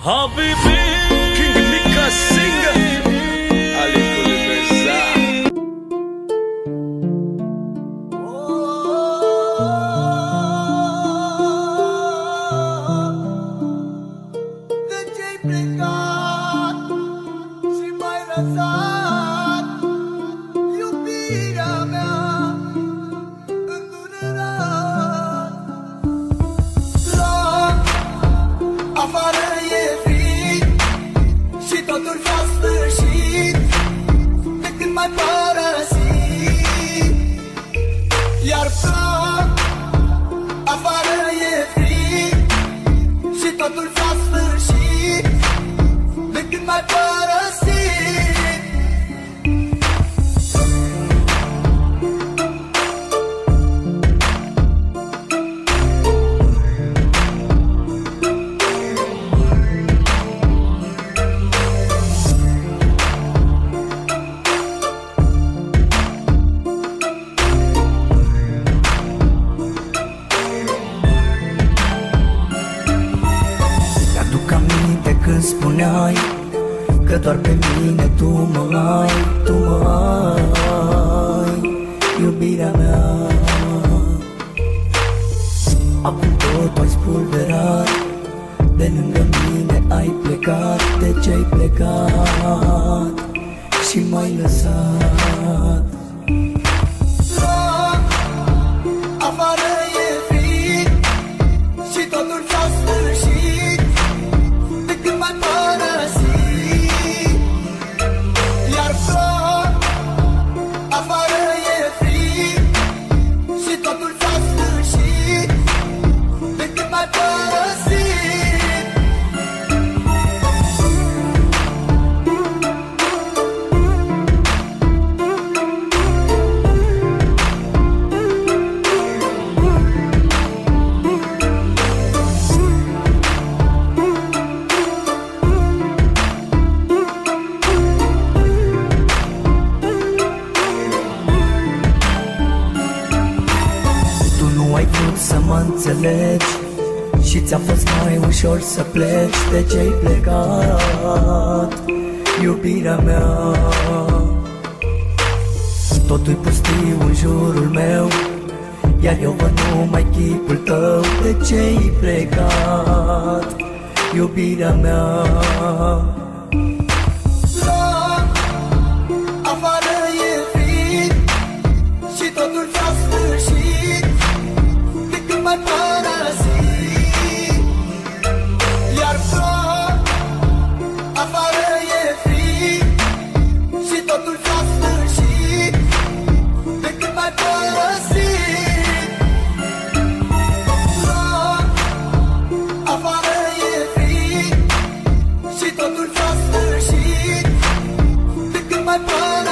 Habibi King Mika Singer Alikuli Beza DJ plecat și mai răsat iubirea mea îndurerat. La afară e frig și totul s-a sfârșit de când m-ai părăsit. Iar plac, afară e frig și totul s-a sfârșit de când m-ai părăsit. Mi-aduc aminte când spuneai că doar pe mine tu mă ai, tu mă ai, iubirea mea. Acum tot ai spulberat, de lângă mine ai plecat. De ce ai plecat și m-ai lăsat? Afară e frig și totul s-a sfârșit de când m-ai părăsit. Iar plac, afară e frig și totul s-a sfârșit de când m-ai părăsit. Tu nu ai vrut să mă înțelegi și ți-a fost mai ușor să pleci. De ce ai plecat, iubirea mea? Totul-i pustiu în jurul meu, iar eu văd numai chipul tău. De ce ai plecat, iubirea mea? Afară e frig și totul s-a sfârșit de când m-ai părăsit. Iar plac, afară e frig și totul s-a sfârșit de când m-ai părăsit. Plac, afară e frig și totul s-a sfârșit de când m-ai părăsit.